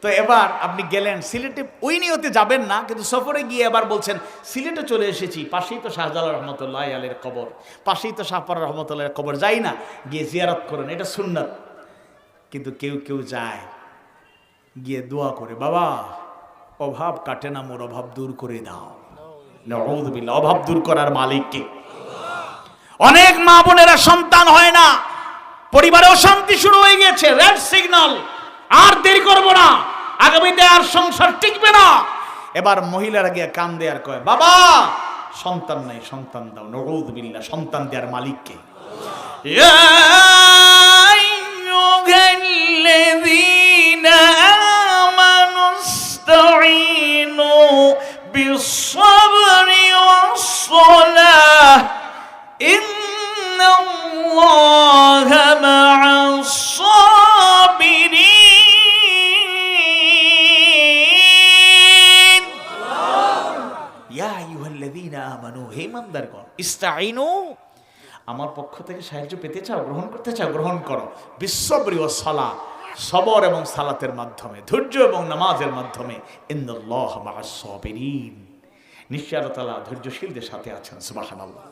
তো এবার আপনি গেলেন সিলেটে, ওই নিয়তে যাবেন না, কিন্তু সফরে গিয়ে এবার বলছেন সিলেটে চলে এসেছি, পাশেই তো শাহজালাল রহমতুল্লাহ আলাইহির কবর, পাশেই তো শাহপারা রহমতুল্লাহ কবর, যাই না, গিয়ে জিয়ারত করেন, এটা সুন্নাত। কিন্তু কেউ কেউ যায়, গিয়ে দোয়া করে, বাবা অভাব কাটে না মোর, অভাব দূর করে দাও। নাউযুবিল্লাহ, অভাব দূর করার মালিক কে? অনেক মা বোনেরা সন্তান হয় না, পরিবারে অশান্তি শুরু হয়ে গেছে, রেড সিগন্যাল, আর দেরি করব না, আগামীতে আর সংসার টিকবে না। এবার মহিলারা গিয়ে কান্দে আর কয়, বাবা সন্তান নাই, সন্তান দাও। নাউযুবিল্লাহ, সন্তান দেওয়ার মালিক কে? ইয়া আইয়ুহাল্লাযীনা আমানুস্তাঈনু বিস-সাবরি ওয়াস-সালাহ ইন্নাল্লাহা মা'আস-সাবিরিন। ইয়া আইয়ুহাল্লাযীনা আমানু, হে ইমানদারগণ, ইস্তাঈনু, আমার পক্ষ থেকে সাহায্য পেতে চাও, গ্রহণ করতে চাও, গ্রহণ করো। বিস-সাবরি ওয়াস-সালাহ, সবর এবং সালাতের মাধ্যমে, ধৈর্য এবং নামাজের মাধ্যমে। ইন্নাল্লাহা মা'আস-সাবিরিন, নিশ্চয় আল্লাহ তাআলা ধৈর্যশীলদের সাথে আছেন। সুবহানাল্লাহ।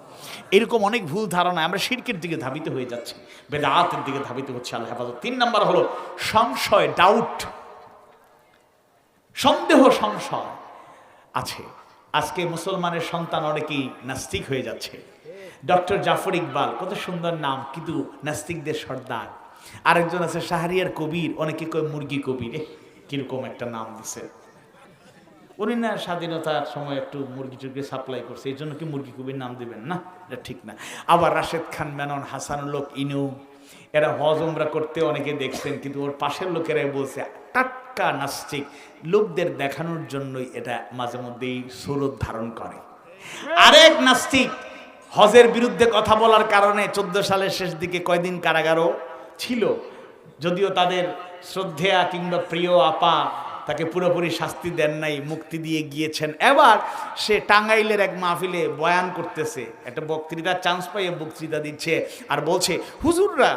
এরকম অনেক ভুল ধারণা, আমরা শিরকের দিকে ধাবিত হয়ে যাচ্ছি, বেদাতের দিকে ধাবিত হচ্ছে। আল্লাহ হেফাজত। 3 নাম্বার হলো সংশয়, ডাউট, সন্দেহ, সংশয় আছে। আজকে মুসলমানের সন্তান অনেকেই নাস্তিক হয়ে যাচ্ছে। ডক্টর জাফর ইকবাল, কত সুন্দর নাম, কিন্তু নাস্তিকদের সর্দার। আরেকজন আছে শাহরিয়ার কবির, অনেকে কয় মুরগি কবির, কিরকম একটা নাম দিছে। উনি না স্বাধীনতার সময় একটু মুরগি টুরগি সাপ্লাই করছে, এই জন্য কি মুরগি কবির নাম দিবেন না, এটা ঠিক না। আবার রাশেদ খান মেনন, হাসানুল হক ইনু, এরা হজ উমরা করতে অনেকে দেখছেন, কিন্তু ওর পাশের লোকেরাই বলছে টাটকা নাস্তিক, লোকদের দেখানোর জন্যই এটা মাঝে মধ্যেই সুরত ধারণ করে। আরেক নাস্তিক হজের বিরুদ্ধে কথা বলার কারণে 14 সালের শেষ দিকে কয়দিন কারাগারও ছিল, যদিও তাদের শ্রদ্ধেয়া কিংবা প্রিয় আপা তাকে পুরোপুরি শাস্তি দেন নাই, মুক্তি দিয়ে গিয়েছেন। এবার সে টাঙ্গাইলের এক মাহফিলে বয়ান করতেছে, একটা বক্তৃতার চান্স পাইয়ে বক্তৃতা দিচ্ছে, আর বলছে হুজুররা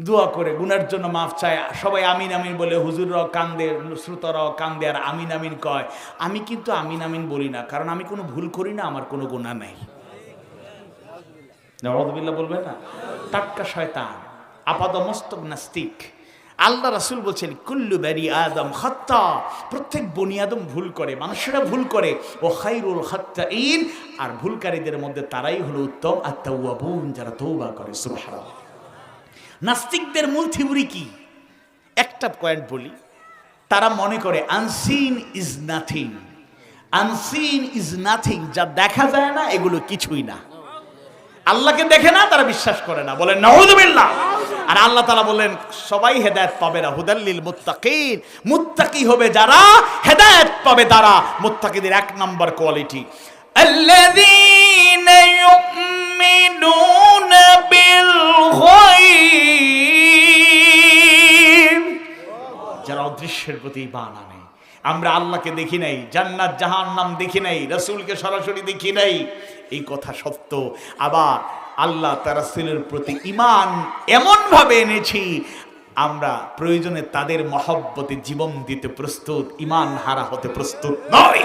দোয়া করে গুনার জন্য মাফ চায়, সবাই আমিন আমিন বলে, হুজুররাও কান্দে, শ্রোতারাও কান্দে, আর আমিন আমিন কয়। আমি কিন্তু আমিন আমিন বলি না, কারণ আমি কোনো ভুল করি না, আমার কোনো গুনাহ নাই। নাউযুবিল্লাহ বলবেন না? টাটকা শয়তান, আপাদমস্তক নাস্তিক। আল্লাহ রাসূল বলছেন কুল্লু বানি আদম খাত্তা, প্রত্যেক বনি আদম ভুল করে, মানুষেরা ভুল করে। ও খায়রুল খাত্তাইন, আর ভুলকারীদের মধ্যে তারাই হলো উত্তম, আত-তাওয়াবুন, যারা তওবা করে। সুবহানাল্লাহ। নাস্তিকদের মূল থিওরি কি? একটা পয়েন্ট বলি, তারা মনে করে unseen is nothing, unseen is nothing, যা দেখা যায় না এগুলো কিছুই না। আল্লাহকে দেখে না, তারা বিশ্বাস করে না, বলেন নাউযুবিল্লাহ। আর আল্লাহ তাআলা বললেন সবাই হেদায়েত পাবে না, হুদাল্লিল মুত্তাকিন, মুত্তাকি হবে যারা, হেদায়েত পাবে তারা। মুত্তাকিদের 1 নাম্বার কোয়ালিটি আল্লাযীনা ইউমিনুনা বিল গায়ব, যারা অদৃশ্যের প্রতি ঈমান আনে। আমরা আল্লাহকে দেখি নাই, জান্নাত জাহান্নাম দেখি নাই, রাসূলকে সরাসরি দেখি নাই, এই কথা সত্য। আবার আল্লাহ তার রাসূলের প্রতি ঈমান এমন ভাবে এনেছি, আমরা প্রয়োজনে তাদের মহব্বতে জীবন দিতে প্রস্তুত, ঈমান হারা হতে প্রস্তুত নয়।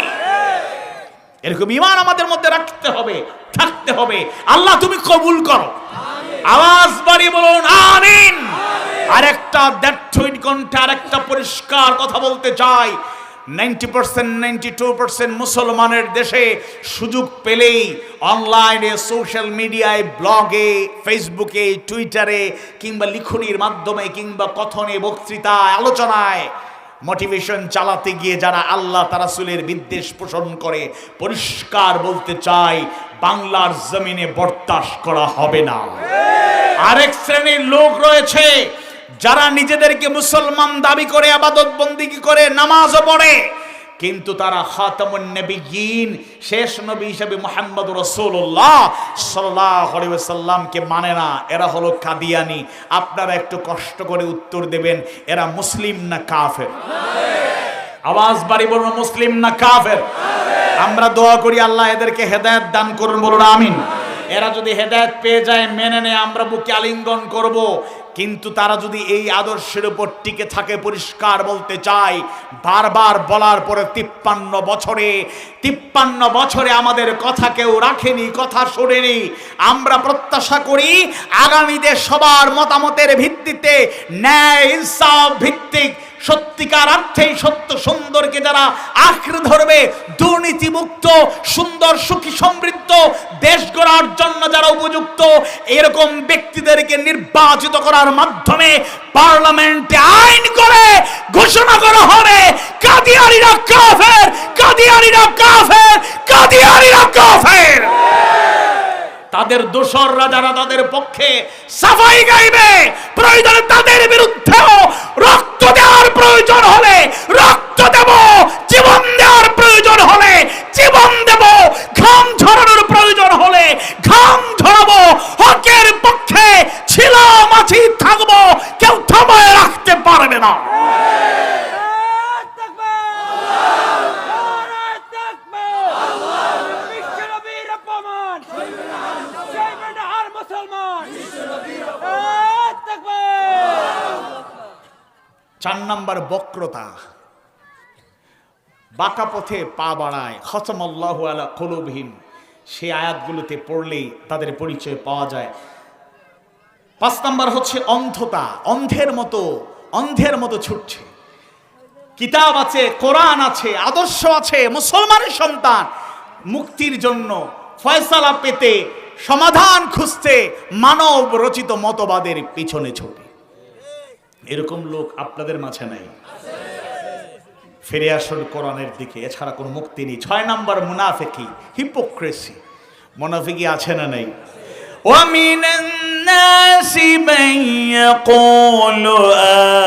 এরকম ঈমান আমাদের মধ্যে রাখতে হবে, থাকতে হবে। আল্লাহ তুমি কবুল করো, আওয়াজ বাড়িয়ে বলুন আমিন। আরেকটা দ্ব্যর্থহীন কণ্ঠে আরেকটা পরিষ্কার কথা বলতে চাই, 90% 92% মুসলমানের দেশে সুযোগ পেলেই অনলাইনে, সোশ্যাল মিডিয়ায়, ব্লগে, ফেসবুকে, টুইটারে কিংবা লিখনির মাধ্যমে কিংবা কথনে, বক্তৃতায়, আলোচনায় মোটিভেশন চালাতে গিয়ে যারা আল্লাহ তার রাসূলের বিদ্বেষ পোষণ করে, পরিষ্কার বলতে চাই বাংলার জমিনে বরদাস্ত করা হবে না। আরেক শ্রেণীর লোক রয়েছে যারা নিজেদেরকে মুসলমান দাবি করে, ইবাদত বন্দেগী করে, নামাজও পড়ে, কিন্তু তারা খাতামুন নবিয়্যিন, শেষ নবী হিসেবে মুহাম্মদ রাসূলুল্লাহ সাল্লাল্লাহু আলাইহি ওয়াসাল্লামকে মানে না। এরা হলো কাদিয়ানি। আপনারা একটু কষ্ট করে উত্তর দেবেন, এরা মুসলিম না কাফের? আওয়াজ বাড়ি বলুন, মুসলিম না কাফের? আমরা দোয়া করি আল্লাহ এদেরকে হেদায়েত দান করুন, বলুন আমিন। এরা যদি হেদায়েত পেয়ে যায়, মেনে নেয়, আমরা বুকে আলিঙ্গন করব। কিন্তু তারা যদি এই আদর্শের উপর টিকে থাকে, পরিষ্কার বলতে চাই, বারবার বলার পরে 53 বছরে আমাদের কথা কেউ রাখেনি, কথা শোনেনি। আমরা প্রত্যাশা করি আগামীতে সবার মতামতের ভিত্তিতে, ন্যায় ইনসাফ ভিত্তিক, সত্যিকার অর্থেই সত্য সুন্দরকে যারা আঁকড়ে ধরবে, দুর্নীতিমুক্ত সুন্দর সুখী সমৃদ্ধ দেশ গড়ার জন্য যারা উপযুক্ত, এরকম ব্যক্তিদেরকে নির্বাচিত করার মাধ্যমে পার্লামেন্টে আইন করে ঘোষণা করা হবে কাদিয়ানীরা কাফের, কাদিয়ানীরা কাফের, কাদিয়ানীরা কাফের। তাদের দোসররা যারা তাদের পক্ষে সাফাই গাইবে, প্রয়োজনে তাদের বিরুদ্ধেও রক্ত দেওয়ার প্রয়োজন হলে রক্ত দেব, জীবন দেওয়ার প্রয়োজন হলে জীবন দেব, ঘাম ঝরানোর প্রয়োজন হলে ঘাম ঝরাবো। হকের পক্ষে ছিলাম, আছি, থাকবো, কেউ থামায় রাখতে পারবে না। চার নাম্বার বক্রতা, বাঁকা পথে পা বাড়ায়। খতমাল্লাহু আলা কুলুবিহিম, সেই আয়াতগুলোতে পড়লেই তাদের পরিচয় পাওয়া যায়। 5 নাম্বার হচ্ছে অন্ধতা, অন্ধের মতো ছুটছে। কিতাব আছে, কোরআন আছে, আদর্শ আছে, মুসলমানের সন্তান মুক্তির জন্য ফয়সালা পেতে, সমাধান খুঁজতে মানব রচিত মতবাদের পিছনে ছোটে। এরকম লোক আপনাদের মাঝে নাই? ফিরে আসুন কোরআনের দিকে, এছাড়া কোনো মুক্তি নেই। 6 নাম্বার মুনাফিকি, হিপোক্রেসি। মুনাফিকি আছে না নাই? وَمِنَ النَّاسِ مَن يَقُولُ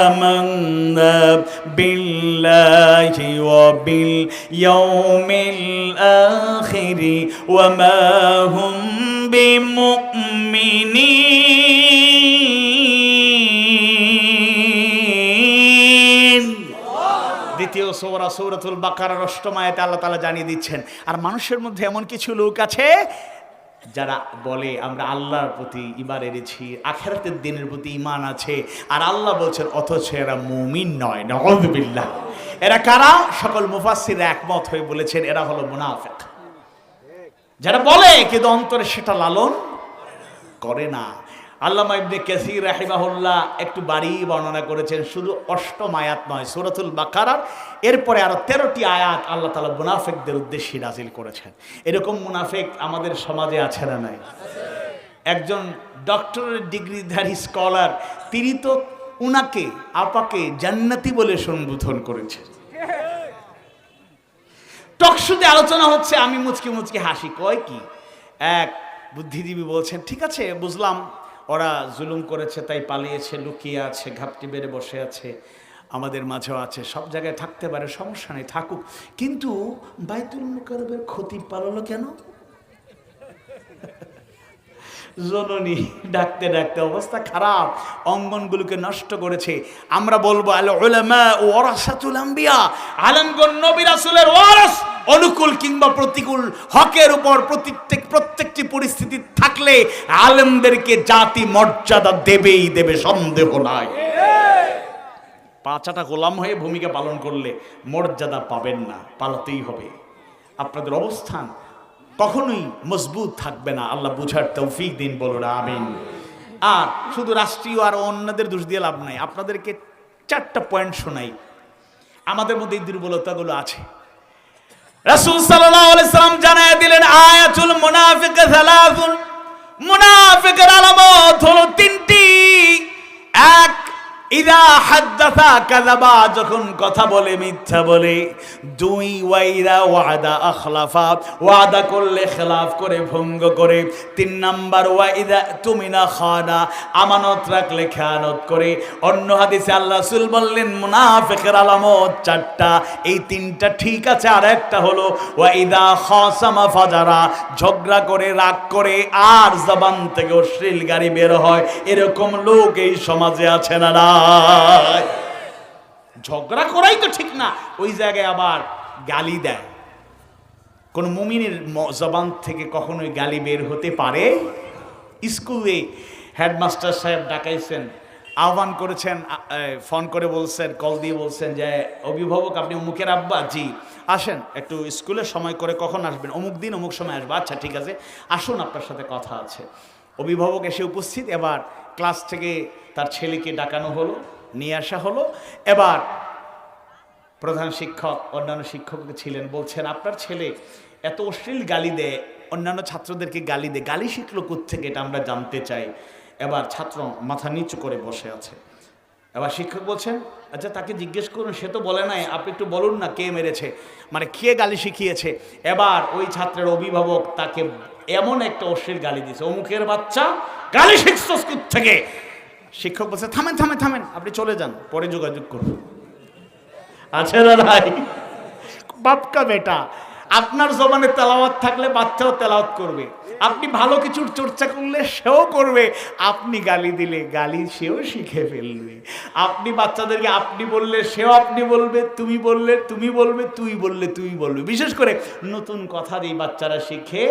آمَنَّا بِاللَّهِ وَبِالْيَوْمِ الْآخِرِ وَمَا هُمْ بِمُؤْمِنِينَ। দ্বিতীয় সূরা সূরাতুল বাকারার 8ম আয়াতে আল্লাহ তাআলা জানিয়ে দিচ্ছেন, আর মানুষের মধ্যে এমন কিছু লোক আছে যারা বলে আমরা আল্লাহর প্রতি ঈমান এনেছি, আখিরাতের দিনের প্রতি ঈমান আছে, আর আল্লাহ বলছেন অথচ এরা মুমিন নয়। নাউযুবিল্লাহ। এরা কারা? সকল মুফাসসির একমত হয়ে বলেছেন এরা হলো মুনাফিক। যারা বলে কিন্তু অন্তরে সেটা লালন করে না। আল্লামা ইবনে কাসির রাহিমাহুল্লাহ একটু বাড়ি বর্ণনা করেছেন, শুধু 8ম আয়াত নয়, সূরাতুল বাকারার এরপরে আরো 13টি আয়াত আল্লাহ তাআলা মুনাফিকদের উদ্দেশ্যে নাজিল করেছেন। এরকম মুনাফিক আমাদের সমাজে আছে না নাই? একজন ডক্টরের ডিগ্রিধারী স্কলার, তিনি তো উনাকে আপাকে জান্নাতি বলে সম্বোধন করেছেন। টকশোতে আলোচনা হচ্ছে, আমি মুচকি মুচকি হাসি। কয় কি? এক বুদ্ধিজীবী বলছেন, ঠিক আছে বুঝলাম ওরা জুলুম করেছে তাই পালিয়েছে, লুকিয়ে আছে, ঘাপটি বেড়ে বসে আছে, আমাদের মাঝেও আছে, সব জায়গায় থাকতে পারে, সমস্যা নেই, থাকুক, কিন্তু বাইতুল মুকাররমের খতিব পালালো কেন? জননী ডাকতে ডাকতে অবস্থা খারাপ, অঙ্গনগুলোকে নষ্ট করেছে। আমরা বলবো আল উলামা ওয়ারাসাতুল আম্বিয়া, আলেমগণ নবী রাসূলের ওয়ারাস। অনুকূল কিংবা প্রতিকূল হকের উপর প্রত্যেকটি পরিস্থিতি থাকলে আলেমদেরকে জাতি মর্যাদা দেবেই দেবে, সন্দেহ নাই। পাঁচাটা গোলাম হয়ে ভূমিকা পালন করলে মর্যাদা পাবেন না, পালাতেই হবে। আপনাদের অবস্থান কখনোই মজবুত থাকবে না। আল্লাহ বুঝার তৌফিক দিন, বলুন আমিন। আর শুধু রাষ্ট্রীয় আর অন্যদের দোষ দিয়ে লাভ নাই। আপনাদেরকে 4টা পয়েন্ট শোনাই, আমাদের মধ্যে এই দুর্বলতাগুলো আছে। রাসূল সাল্লাল্লাহু আলাইহি সাল্লাম জানায় দিলেন, আয়াতুল মুনাফিক সালাসুন, মুনাফিকের আলামত হলো 3টি। এক, ইদা হাদ্দাসা কাযাবা, যখন কথা বলে মিথ্যা বলে। দুই, ওয়াইদা ওয়াদা আখলাফা, ওয়াদা করলে খেলাফ করে, ভঙ্গ করে। 3 নাম্বার, ওয়াইদা তুমিনা খানা, আমানত রাখলে খেয়ানত করে। অন্য হাদিসে আল্লাহ রাসূল বললেন মুনাফিকের আলামত 4টা, এই 3টা ঠিক আছে। আর একটা হলো ওয়াইদা খাসামা ফাজারা, ঝগড়া করে, রাগ করে, আর জবান থেকে অশ্লীল গালি বের হয়। এরকম লোক এই সমাজে আছে না? ঝগড়া করাই তো ঠিক না, ওই জায়গায় আবার গালি দেয়। কোন মুমিনের জবান থেকে কখনোই গালি বের হতে পারে? স্কুলে হেডমাস্টার সাহেব ডাকাইছেন, আহ্বান করেছেন, ফোন করে বলছেন, কল দিয়ে বলছেন যে অভিভাবক আপনি অমুকের আব্বা, জি আসেন একটু স্কুলে সময় করে, কখন আসবেন? অমুক দিন অমুক সময় আসবে। আচ্ছা ঠিক আছে, আসুন আপনার সাথে কথা আছে। অভিভাবক এসে উপস্থিত। এবার ক্লাস থেকে তার ছেলেকে ডাকানো হলো, নিয়ে আসা হলো। এবার প্রধান শিক্ষক অন্যান্য শিক্ষক ছিলেন, বলছেন আপনার ছেলে এত অশ্লীল গালি দেয়, অন্যান্য ছাত্রদেরকে গালি দেয়, গালি শিখলো কোত্থেকে এটা আমরা জানতে চাই। এবার ছাত্র মাথা নিচু করে বসে আছে। এবার শিক্ষক বলছেন আচ্ছা তাকে জিজ্ঞেস করুন, সে তো বলে নাই, আপনি একটু বলুন না কে মেরেছে, মানে কে গালি শিখিয়েছে। এবার ওই ছাত্রের অভিভাবক তাকে এমন একটা অশ্লীল গালি দিয়েছে, অমুকের বাচ্চা, গালি শিখছস কোত্থেকে। শিক্ষক বলছে থামেন থামেন থামেন, আপনি চলে যান, পরে যোগাযোগ করুন। আছে না নাই? বাপকা বেটা, আপনার জবানে তেলাওয়াত থাকলে বাচ্চাও তেলাওয়াত করবে, আপনি ভালো কিছুর চর্চা করলে সেও করবে, আপনি গালি দিলে গালি সেও শিখে ফেলবে, আপনি বাচ্চাদেরকে আপনি বললে সেও আপনি বলবে, তুমি বললে তুমি বলবে, তুই বললে তুই বলবে। বিশেষ করে নতুন কথা যেই বাচ্চারা শিখে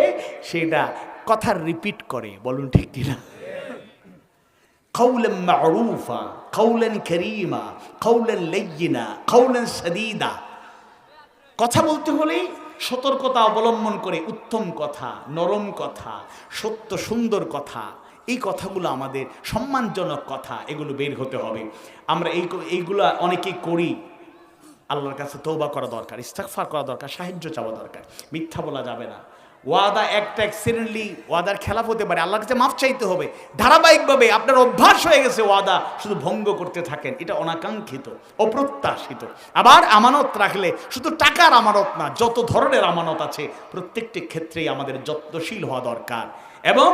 সেটা কথা রিপিট করে, বলুন ঠিক কিনা? قولا معروفا قولا كريما قولا لينا قولا سديدا, কথা বলতে হলে সতর্কতা অবলম্বন করে উত্তম কথা, নরম কথা, সত্য সুন্দর কথা, এই কথাগুলো আমাদের সম্মানজনক কথা, এগুলো বের হতে হবে। আমরা এইগুলো অনেকেই করি, আল্লাহর কাছে তওবা করা দরকার, ইস্তিগফার করা দরকার, সাহায্য চাওয়া দরকার। মিথ্যা বলা যাবে না। ওয়াদা একটা অ্যাক্সিডেন্টলি ওয়াদার খেলাফ হতে পারে, আল্লাহর কাছে মাফ চাইতে হবে। ধারাবাহিকভাবে আপনার অভ্যাস হয়ে গেছে ওয়াদা শুধু ভঙ্গ করতে থাকেন, এটা অনাকাঙ্ক্ষিত, অপ্রত্যাশিত। আবার আমানত রাখলে শুধু টাকার আমানত না, যত ধরনের আমানত আছে প্রত্যেকটি ক্ষেত্রেই আমাদের যত্নশীল হওয়া দরকার। এবং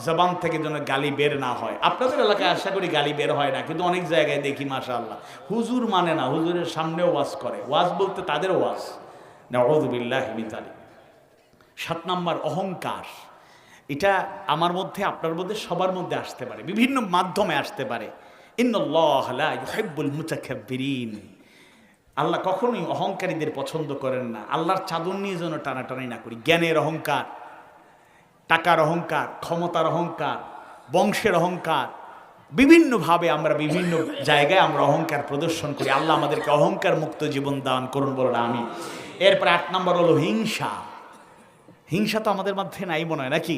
জবান থেকে যেন গালি বের না হয়। আপনাদের এলাকায় আশা করি গালি বের হয় না, কিন্তু অনেক জায়গায় দেখি মাশাআল্লাহ হুজুর মানে না, হুজুরের সামনেও ওয়াজ করে, ওয়াজ বলতে তাদের ওয়াজ, নাউযু বিল্লাহি মিন যালিক। 7 নাম্বার অহংকার। এটা আমার মধ্যে, আপনার মধ্যে, সবার মধ্যে আসতে পারে, বিভিন্ন মাধ্যমে আসতে পারে। ইন্নাল্লাহা লা ইউহিব্বুল মুতাকাব্বিরিন, আল্লাহ কখনোই অহংকারীদের পছন্দ করেন না। আল্লাহর চাদর নিয়ে যেন টানাটানি না করি। জ্ঞানের অহংকার, টাকার অহংকার, ক্ষমতার অহংকার, বংশের অহংকার, বিভিন্নভাবে আমরা বিভিন্ন জায়গায় আমরা অহংকার প্রদর্শন করি। আল্লাহ আমাদেরকে অহংকার মুক্ত জীবন দান করুন, বলুন আমিন। এরপর 8 নম্বর হলো হিংসা। হিংসা তো আমাদের মধ্যে নাই মনে হয় নাকি?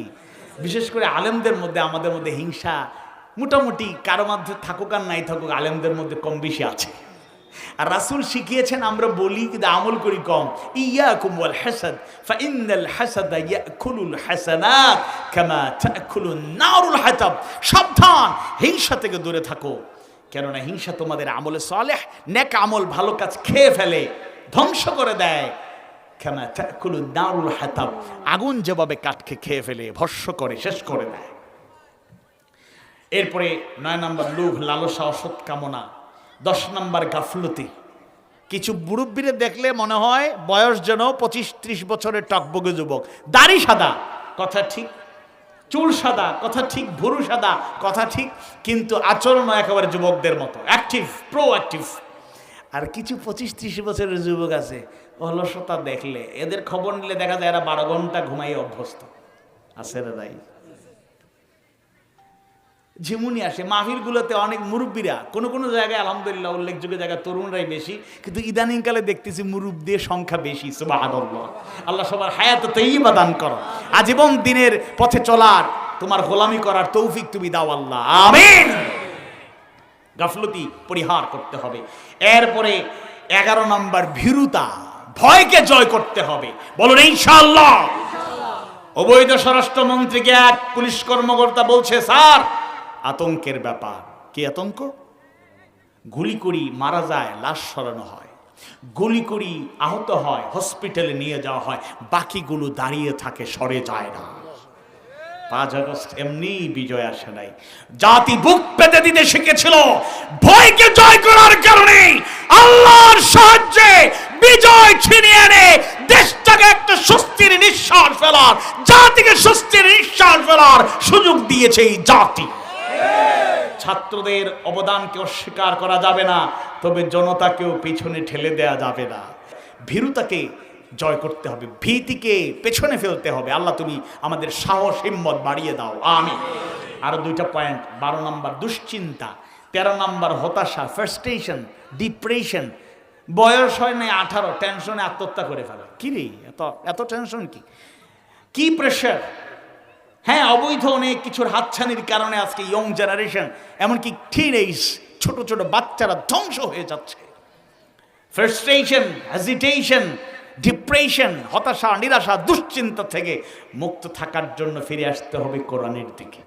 বিশেষ করে আলেমদের মধ্যে, আমাদের মধ্যে হিংসা মোটামুটি, কারো মধ্যে থাকুক আর নাই থাকুক, আলেমদের মধ্যে কম বেশি আছে। আর রাসূল শিখিয়েছেন, আমরা বলি কিন্তু আমল করি কম, ইয়াকুম ওয়াল হাসাদ ফাইন্নাল হাসাদা ইয়াকুলুল হাসানাত কামা তাকুলুন নারুল হাতাব। সাবধান, হিংসা থেকে দূরে থাকো, কেননা হিংসা তোমাদের আমলে সালেহ, নেক আমল, ভালো কাজ খেয়ে ফেলে, ধ্বংস করে দেয়। কামা তাকুলুন নারুল হাতাব, আগুন যেভাবে কাঠকে খেয়ে ফেলে, ভস্ম করে, শেষ করে দেয়। এরপরে 9 নম্বর লোভ, লালসা, অসৎ কামনা। 10 নম্বর গাফলতি। কিছু মুরব্বীরে দেখলে মনে হয় বয়স যেন 25-30 বছরের টকবগে যুবক, দাড়ি সাদা কথা ঠিক, চুল সাদা কথা ঠিক, ভুরু সাদা কথা ঠিক, কিন্তু আচরণ একেবারে যুবকদের মতো, অ্যাক্টিভ, প্রো অ্যাক্টিভ। আর কিছু 25-30 বছরের যুবক আছে, অলসতা দেখলে, এদের খবর নিলে দেখা যায় এরা 12 ঘন্টা ঘুমাই অভ্যস্ত আছে রে ভাই। ঝিমুনি আসে মাহফিলগুলোতে, অনেক মুরব্বীরা, কোনো কোনো জায়গায় আলহামদুলিল্লাহ উল্লেখযোগ্য জায়গায় তরুণরাই বেশি, কিন্তু ইদানিংকালে দেখতেছি মুরব্বীর সংখ্যা বেশি। সুবহানাল্লাহ। আল্লাহ সবার হায়াত তাইয়্যিবা দান করো, আজীবন দিনের পথে চলার, তোমার গোলামি করার তৌফিক তুমি দাও আল্লাহ, আমিন। গাফলতি পরিহার করতে হবে। এরপরে 11 নম্বর ভীরুতা, ভয়কে জয় করতে হবে, বলুন ইনশাআল্লাহ। অবৈধ স্বরাষ্ট্রমন্ত্রীকে এক পুলিশ কর্মকর্তা বলছে, স্যার আতঙ্কের ব্যাপার। কি আতঙ্ক? গুলি করি মারা যায়, লাশ সরানো হয়, গুলি করি আহত হয়, হসপিটালে নিয়ে যাওয়া হয়, বাকিগুলো দাঁড়িয়ে থাকে, সরে যায় না। 5 আগস্ট এমনি বিজয় আসে নাই, জাতি বুক পেতে দিতে শিখেছিল। ভয়কে জয় করার কারণে আল্লাহর সাহায্যে বিজয় ছিনিয়ে এনে দেশটাকে একটা স্বস্তির নিঃশ্বাস ফেলার, জাতিকে স্বস্তির নিঃশ্বাস ফেলার সুযোগ দিয়েছে এই জাতি। ছাত্রদের অবদানকে অস্বীকার করা যাবে না, তবে জনতাকেও পিছনে ঠেলে দেয়া যাবে না। ভীরুতাকে জয় করতে হবে, ভীতিকে পেছনে ফেলতে হবে। আল্লাহ তুমি আমাদের সাহস হিম্মত বাড়িয়ে দাও, আমিন। আরো 2টা পয়েন্ট। 12 নম্বর দুশ্চিন্তা, 13 নম্বর হতাশা, ফ্রাস্ট্রেশন, ডিপ্রেশন। বয়স হয় নাই 18, টেনশনে আত্মহত্যা করে ফেলে। কি রে, এত টেনশন কি, কি প্রেশার? হ্যাঁ, অবৈধ অনেক কিছুর হাতছানির কারণে আজকে ইয়ং জেনারেশন, এমনকি টিনেজ, ছোট ছোট বাচ্চারা ধ্বংস হয়ে যাচ্ছে। ফ্রাস্ট্রেশন, হেজিটেশন, ডিপ্রেশন, হতাশা, নিরাশা, দুশ্চিন্তা থেকে মুক্ত থাকার জন্য ফিরে আসতে হবে কোরআনের দিকে।